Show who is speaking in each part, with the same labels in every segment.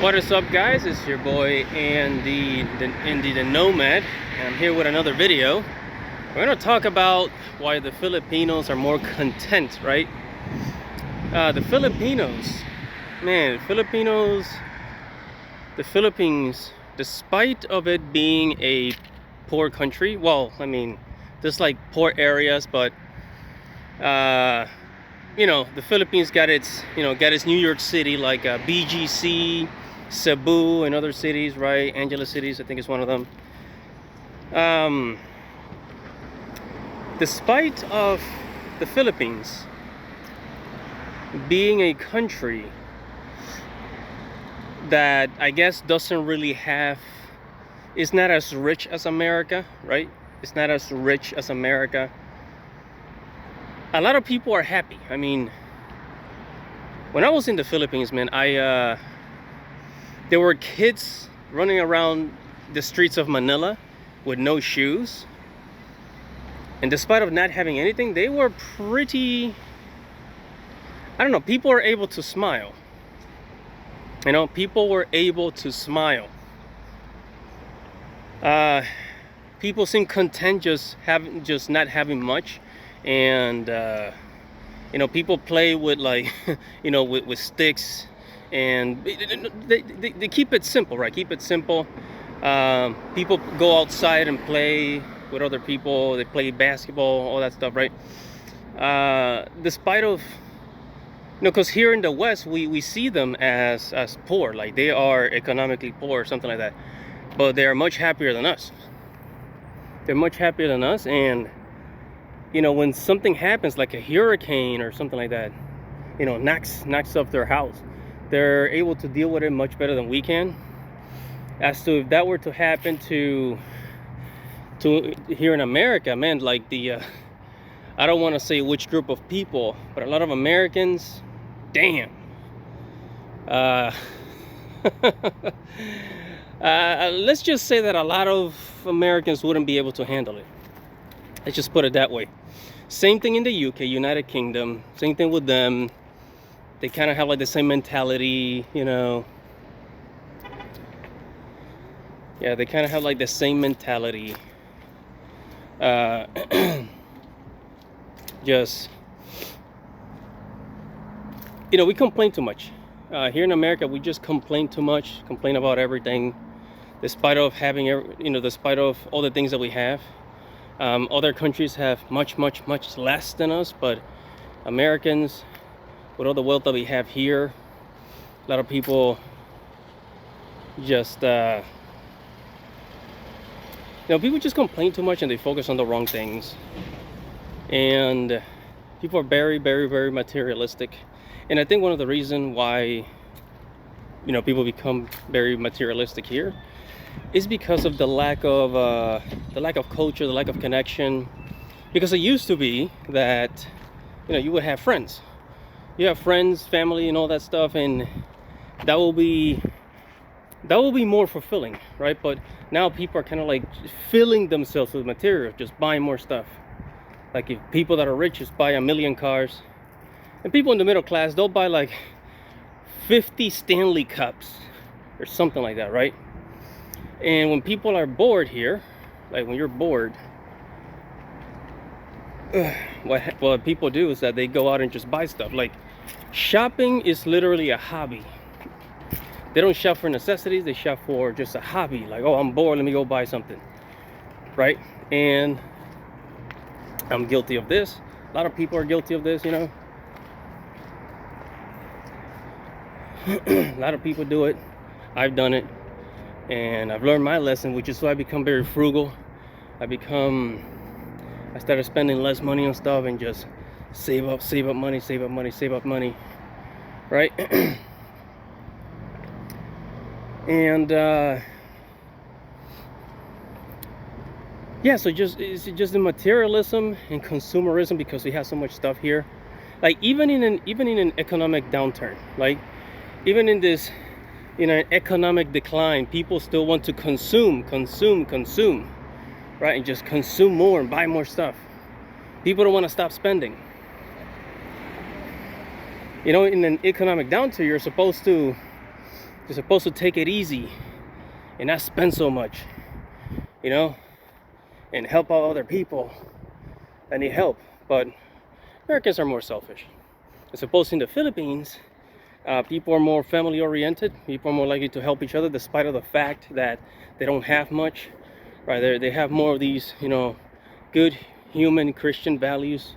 Speaker 1: What is up, guys? It's your boy Andy the Nomad, and I'm here with another video. We're going to talk about why the Filipinos are more content, right? The Filipinos, man, the Philippines, despite of it being a poor country, well, I mean, there's like poor areas, but you know, the Philippines got its New York City, like BGC, Cebu, and other cities, right? Angeles cities, I think is one of them. Despite of the Philippines being a country that I guess doesn't really have, it's not as rich as America, right? It's not as rich as America. A lot of people are happy. I mean, when I was in the Philippines, man, there were kids running around the streets of Manila with no shoes, and despite of not having anything, they were pretty, I don't know, people were able to smile. You know, people were able to smile. People seem content just not having much. And you know, people play with, like, you know, with sticks, and they keep it simple, right? Keep it simple. People go outside and play with other people. They play basketball, all that stuff, right? Despite of, you know, because here in the West we see them as poor, like they are economically poor or something like that, but they are much happier than us. They're much happier than us. And you know, when something happens like a hurricane or something like that, you know, knocks up their house, they're able to deal with it much better than we can. As to if that were to happen to here in America, man, like the I don't want to say which group of people, but a lot of Americans, damn, let's just say that a lot of Americans wouldn't be able to handle it. Let's just put it that way. Same thing in the UK, United Kingdom. Same thing with them. They kind of have like the same mentality, you know. Yeah, they kind of have like the same mentality. Just, you know, we complain too much. Here in America, we just complain too much. Complain about everything, despite of having, you know, despite of all the things that we have. Other countries have much less than us, but Americans, with all the wealth that we have here, a lot of people just, you know, people just complain too much and they focus on the wrong things. And people are very materialistic. And I think one of the reasons why, you know, people become very materialistic here is because of the lack of culture, the lack of connection. Because it used to be that, you know, you would have friends, family, and all that stuff, and that will be more fulfilling, right? But now people are kind of like filling themselves with material, just buying more stuff. Like, if people that are rich just buy 1 million cars, and people in the middle class, they'll buy like 50 Stanley cups or something like that, right? And when people are bored here, like when you're bored, what people do is that they go out and just buy stuff. Like, shopping is literally a hobby. They don't shop for necessities, they shop for just a hobby. Like, oh, I'm bored, let me go buy something, right? And I'm guilty of this. A lot of people are guilty of this, you know. A lot of people do it. I've done it. And I've learned my lesson, which is why I become very frugal. I started spending less money on stuff and just save up money, right? And yeah, so it's just the materialism and consumerism, because we have so much stuff here. Like, even in an economic downturn, like even in this, in an economic decline, people still want to consume, right? And just consume more and buy more stuff. People don't want to stop spending. You know, in an economic downturn, you're supposed to They're supposed to take it easy and not spend so much, you know, and help out other people that need help. But Americans are more selfish. I suppose in the Philippines, people are more family oriented. People are more likely to help each other, despite of the fact that they don't have much, right? They have more of these, you know, good human Christian values,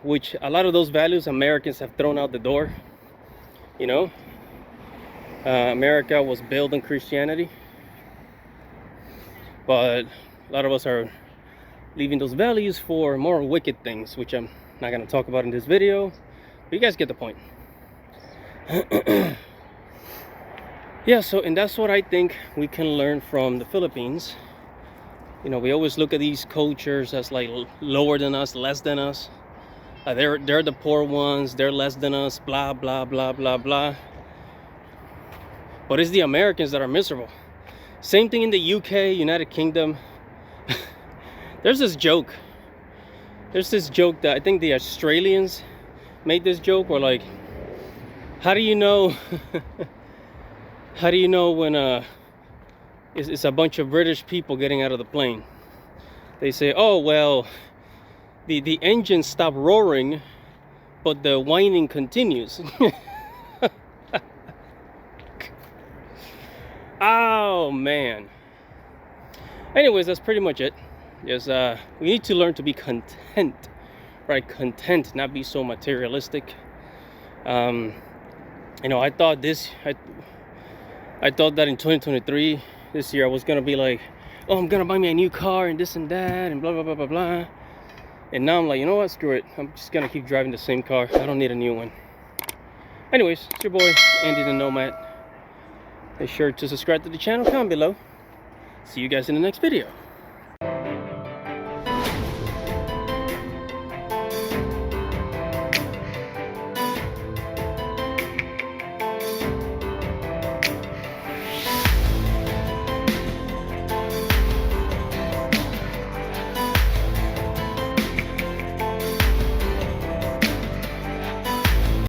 Speaker 1: which a lot of those values Americans have thrown out the door. You know, America was built on Christianity, but a lot of us are leaving those values for more wicked things, which I'm not going to talk about in this video, but you guys get the point. Yeah, so, and that's what I think we can learn from the Philippines. You know, we always look at these cultures as like lower than us, less than us. They're the poor ones, they're less than us, blah, blah, blah, blah, blah. But it's the Americans that are miserable. Same thing in the UK, United Kingdom. There's this joke that I think the Australians made this joke, or like, how do you know how do you know when it's a bunch of British people getting out of the plane? They say, oh well, the engine stopped roaring, but the whining continues. Oh man. Anyways, that's pretty much it. Yes, we need to learn to be content, right? Content, not be so materialistic. You know, I thought that in 2023, this year, I was gonna be like, oh, I'm gonna buy me a new car and this and that and blah blah blah blah blah. And now I'm like, you know what? Screw it. I'm just gonna keep driving the same car. I don't need a new one. Anyways, it's your boy Andy the Nomad. Make sure to subscribe to the channel, comment below. See you guys in the next video.